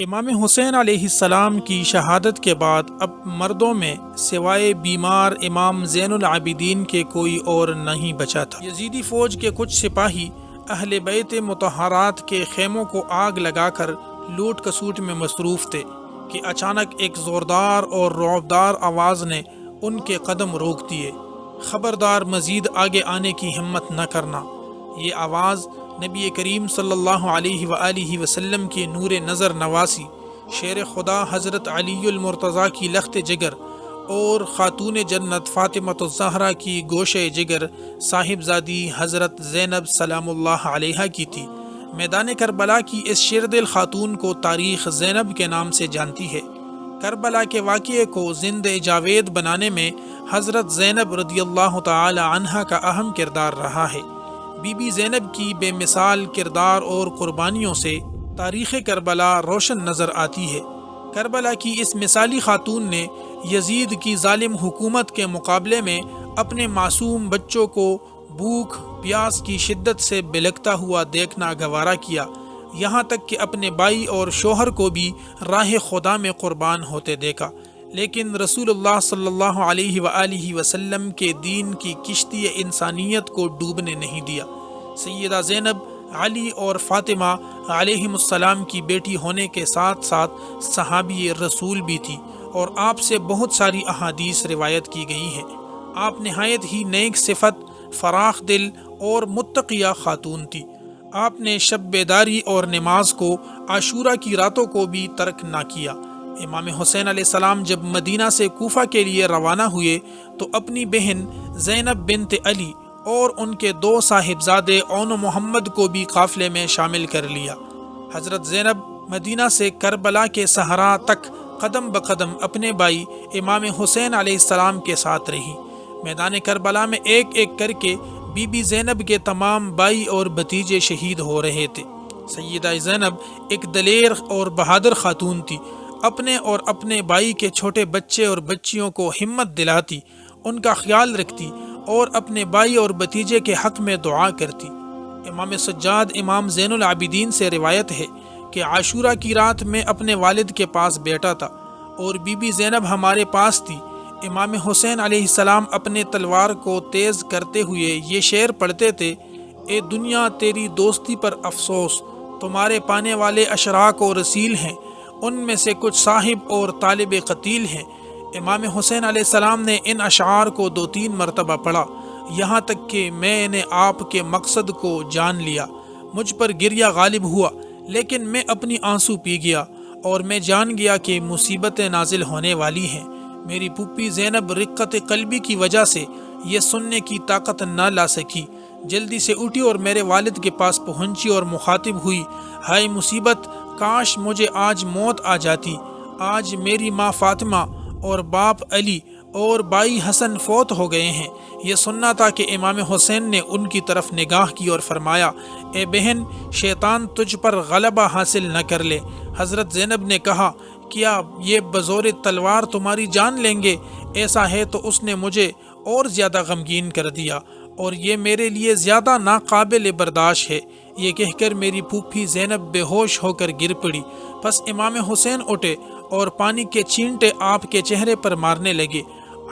امام حسین علیہ السلام کی شہادت کے بعد اب مردوں میں سوائے بیمار امام زین العابدین کے کوئی اور نہیں بچا تھا۔ یزیدی فوج کے کچھ سپاہی اہل بیت مطہرات کے خیموں کو آگ لگا کر لوٹ کسوٹ میں مصروف تھے کہ اچانک ایک زوردار اور رعبدار آواز نے ان کے قدم روک دیے۔ خبردار، مزید آگے آنے کی ہمت نہ کرنا۔ یہ آواز نبی کریم صلی اللہ علیہ وآلہ وسلم کی نور نظر نواسی، شیر خدا حضرت علی المرتضیٰ کی لخت جگر اور خاتون جنت فاطمہ الزہرا کی گوشہ جگر صاحبزادی حضرت زینب سلام اللہ علیہا کی تھی۔ میدان کربلا کی اس شردل خاتون کو تاریخ زینب کے نام سے جانتی ہے۔ کربلا کے واقعے کو زندہ جاوید بنانے میں حضرت زینب رضی اللہ تعالی عنہا کا اہم کردار رہا ہے۔ بی بی زینب کی بے مثال کردار اور قربانیوں سے تاریخ کربلا روشن نظر آتی ہے۔ کربلا کی اس مثالی خاتون نے یزید کی ظالم حکومت کے مقابلے میں اپنے معصوم بچوں کو بھوک پیاس کی شدت سے بلکتا ہوا دیکھنا گوارا کیا، یہاں تک کہ اپنے بھائی اور شوہر کو بھی راہ خدا میں قربان ہوتے دیکھا، لیکن رسول اللہ صلی اللہ علیہ وآلہ وسلم کے دین کی کشتی انسانیت کو ڈوبنے نہیں دیا۔ سیدہ زینب علی اور فاطمہ علیہم السلام کی بیٹی ہونے کے ساتھ ساتھ صحابی رسول بھی تھی اور آپ سے بہت ساری احادیث روایت کی گئی ہیں۔ آپ نہایت ہی نیک صفت، فراخ دل اور متقیہ خاتون تھی۔ آپ نے شب بیداری اور نماز کو، عاشورہ کی راتوں کو بھی ترک نہ کیا۔ امام حسین علیہ السلام جب مدینہ سے کوفہ کے لیے روانہ ہوئے تو اپنی بہن زینب بنت علی اور ان کے دو صاحبزادے اون و محمد کو بھی قافلے میں شامل کر لیا۔ حضرت زینب مدینہ سے کربلا کے صحرا تک قدم بقدم اپنے بھائی امام حسین علیہ السلام کے ساتھ رہی۔ میدان کربلا میں ایک ایک کر کے بی بی زینب کے تمام بھائی اور بھتیجے شہید ہو رہے تھے۔ سیدہ زینب ایک دلیر اور بہادر خاتون تھی۔ اپنے اور اپنے بھائی کے چھوٹے بچے اور بچیوں کو ہمت دلاتی، ان کا خیال رکھتی اور اپنے بھائی اور بھتیجے کے حق میں دعا کرتی۔ امام سجاد امام زین العابدین سے روایت ہے کہ عاشورہ کی رات میں اپنے والد کے پاس بیٹھا تھا اور بی بی زینب ہمارے پاس تھی۔ امام حسین علیہ السلام اپنے تلوار کو تیز کرتے ہوئے یہ شعر پڑھتے تھے: اے دنیا تیری دوستی پر افسوس، تمہارے پانے والے اشراق و رسیل ہیں، ان میں سے کچھ صاحب اور طالب قتیل ہیں۔ امام حسین علیہ السلام نے ان اشعار کو 2-3 مرتبہ پڑھا، یہاں تک کہ میں نے آپ کے مقصد کو جان لیا۔ مجھ پر گریہ غالب ہوا، لیکن میں اپنی آنسو پی گیا اور میں جان گیا کہ مصیبتیں نازل ہونے والی ہیں۔ میری پھوپھی زینب رقت قلبی کی وجہ سے یہ سننے کی طاقت نہ لا سکی، جلدی سے اٹھی اور میرے والد کے پاس پہنچی اور مخاطب ہوئی: ہائے مصیبت، کاش مجھے آج موت آ جاتی۔ آج میری ماں فاطمہ اور باپ علی اور بھائی حسن فوت ہو گئے ہیں۔ یہ سننا تھا کہ امام حسین نے ان کی طرف نگاہ کی اور فرمایا: اے بہن، شیطان تجھ پر غلبہ حاصل نہ کر لے۔ حضرت زینب نے کہا: کیا یہ بزور تلوار تمہاری جان لیں گے؟ ایسا ہے تو اس نے مجھے اور زیادہ غمگین کر دیا اور یہ میرے لیے زیادہ ناقابل برداشت ہے۔ یہ کہہ کر میری پھوپھی زینب بے ہوش ہو کر گر پڑی۔ پس امام حسین اٹھے اور پانی کے چھینٹے آپ کے چہرے پر مارنے لگے۔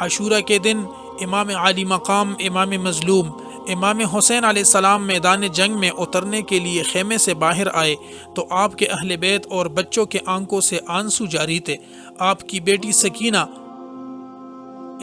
عاشورہ کے دن امام عالی مقام، امام مظلوم امام حسین علیہ السلام میدان جنگ میں اترنے کے لیے خیمے سے باہر آئے تو آپ کے اہل بیت اور بچوں کے آنکھوں سے آنسو جاری تھے۔ آپ کی بیٹی سکینہ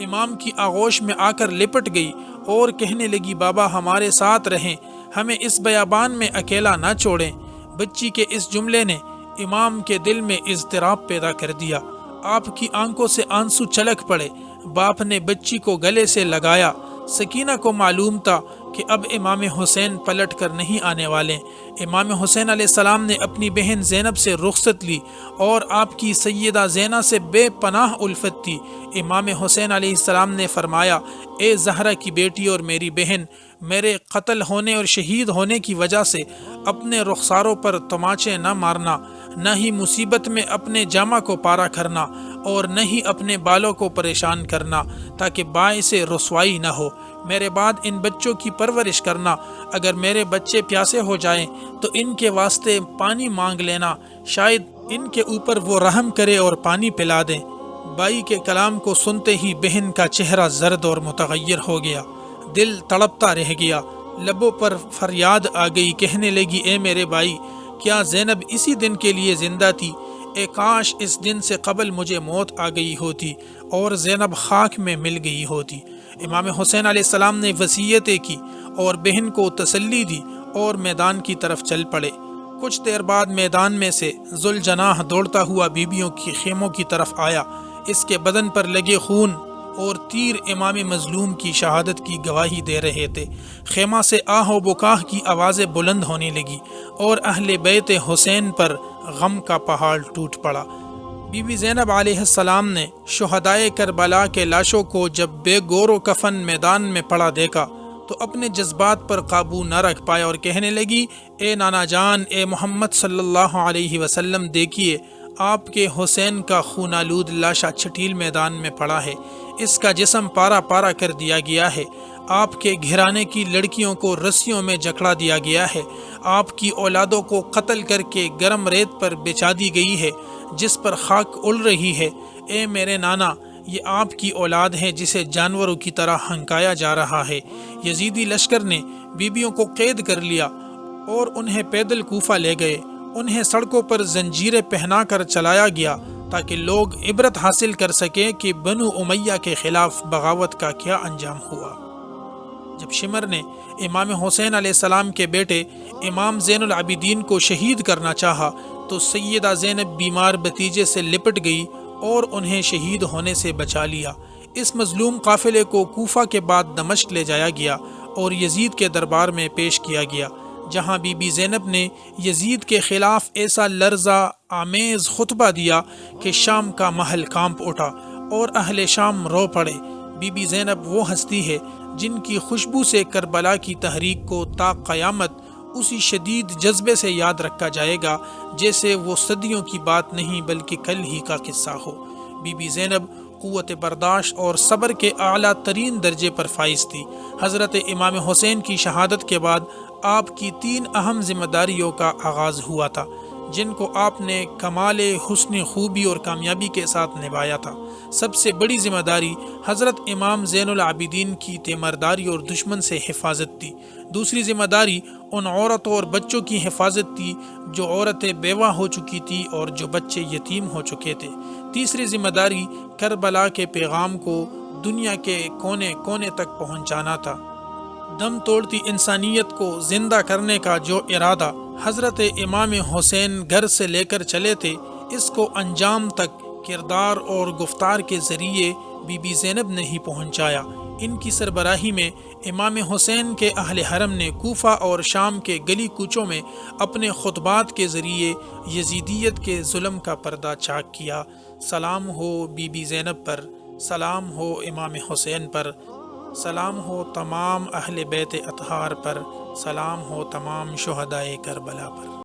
امام کی آغوش میں آ کر لپٹ گئی اور کہنے لگی: بابا ہمارے ساتھ رہیں، ہمیں اس بیابان میں اکیلا نہ چھوڑیں۔ بچی کے اس جملے نے امام کے دل میں اضطراب پیدا کر دیا۔ آپ کی آنکھوں سے آنسو چھلک پڑے۔ باپ نے بچی کو گلے سے لگایا۔ سکینہ کو معلوم تھا کہ اب امام حسین پلٹ کر نہیں آنے والے۔ امام حسین علیہ السلام نے اپنی بہن زینب سے رخصت لی اور آپ کی سیدہ زینب سے بے پناہ الفت تھی۔ امام حسین علیہ السلام نے فرمایا: اے زہرا کی بیٹی اور میری بہن، میرے قتل ہونے اور شہید ہونے کی وجہ سے اپنے رخساروں پر تماچے نہ مارنا، نہ ہی مصیبت میں اپنے جامہ کو پارا کرنا اور نہ ہی اپنے بالوں کو پریشان کرنا، تاکہ باعث رسوائی نہ ہو۔ میرے بعد ان بچوں کی پرورش کرنا۔ اگر میرے بچے پیاسے ہو جائیں تو ان کے واسطے پانی مانگ لینا، شاید ان کے اوپر وہ رحم کرے اور پانی پلا دیں۔ بائی کے کلام کو سنتے ہی بہن کا چہرہ زرد اور متغیر ہو گیا، دل تڑپتا رہ گیا، لبوں پر فریاد آ گئی، کہنے لگی اے میرے بھائی، کیا زینب اسی دن کے لیے زندہ تھی؟ اے کاش اس دن سے قبل مجھے موت آ گئی ہوتی اور زینب خاک میں مل گئی ہوتی۔ امام حسین علیہ السلام نے وصیتیں کی اور بہن کو تسلی دی اور میدان کی طرف چل پڑے۔ کچھ دیر بعد میدان میں سے ذوالجناح دوڑتا ہوا بیبیوں کی خیموں کی طرف آیا۔ اس کے بدن پر لگے خون اور تیر امام مظلوم کی شہادت کی گواہی دے رہے تھے۔ خیمہ سے آہ و بکاہ کی آوازیں بلند ہونے لگی اور اہل بیت حسین پر غم کا پہاڑ ٹوٹ پڑا۔ بی بی زینب علیہ السلام نے شہدائے کربلا کے لاشوں کو جب بے گور و کفن میدان میں پڑا دیکھا تو اپنے جذبات پر قابو نہ رکھ پائے اور کہنے لگی اے نانا جان، اے محمد صلی اللہ علیہ وسلم، دیکھیے آپ کے حسین کا خون آلود لاشا چھٹیل میدان میں پڑا ہے، اس کا جسم پارا پارا کر دیا گیا ہے، آپ کے گھرانے کی لڑکیوں کو رسیوں میں جکڑا دیا گیا ہے، آپ کی اولادوں کو قتل کر کے گرم ریت پر بچھا دی گئی ہے جس پر خاک اڑ رہی ہے۔ اے میرے نانا، یہ آپ کی اولاد ہے جسے جانوروں کی طرح ہنکایا جا رہا ہے۔ یزیدی لشکر نے بیبیوں کو قید کر لیا اور انہیں پیدل کوفہ لے گئے، انہیں سڑکوں پر زنجیریں پہنا کر چلایا گیا تاکہ لوگ عبرت حاصل کر سکیں کہ بنو امیہ کے خلاف بغاوت کا کیا انجام ہوا۔ جب شمر نے امام حسین علیہ السلام کے بیٹے امام زین العابدین کو شہید کرنا چاہا تو سیدہ زینب بیمار بھتیجے سے لپٹ گئی اور انہیں شہید ہونے سے بچا لیا۔ اس مظلوم قافلے کو کوفہ کے بعد دمشق لے جایا گیا اور یزید کے دربار میں پیش کیا گیا، جہاں بی بی زینب نے یزید کے خلاف ایسا لرزہ آمیز خطبہ دیا کہ شام کا محل کانپ اٹھا اور اہل شام رو پڑے۔ بی بی زینب وہ ہستی ہے جن کی خوشبو سے کربلا کی تحریک کو تا قیامت اسی شدید جذبے سے یاد رکھا جائے گا جیسے وہ صدیوں کی بات نہیں بلکہ کل ہی کا قصہ ہو۔ بی بی زینب قوت برداشت اور صبر کے اعلیٰ ترین درجے پر فائز تھی۔ حضرت امام حسین کی شہادت کے بعد آپ کی 3 اہم ذمہ داریوں کا آغاز ہوا تھا جن کو آپ نے کمال حسن خوبی اور کامیابی کے ساتھ نبھایا تھا۔ سب سے بڑی ذمہ داری حضرت امام زین العابدین کی تیمارداری اور دشمن سے حفاظت تھی۔ دوسری ذمہ داری ان عورتوں اور بچوں کی حفاظت تھی جو عورتیں بیوہ ہو چکی تھی اور جو بچے یتیم ہو چکے تھے۔ تیسری ذمہ داری کربلا کے پیغام کو دنیا کے کونے کونے تک پہنچانا تھا۔ دم توڑتی انسانیت کو زندہ کرنے کا جو ارادہ حضرت امام حسین گھر سے لے کر چلے تھے، اس کو انجام تک کردار اور گفتار کے ذریعے بی بی زینب نے ہی پہنچایا۔ ان کی سربراہی میں امام حسین کے اہل حرم نے کوفہ اور شام کے گلی کوچوں میں اپنے خطبات کے ذریعے یزیدیت کے ظلم کا پردہ چاک کیا۔ سلام ہو بی بی زینب پر، سلام ہو امام حسین پر، سلام ہو تمام اہل بیت اطہار پر، سلام ہو تمام شہدائے کربلا پر۔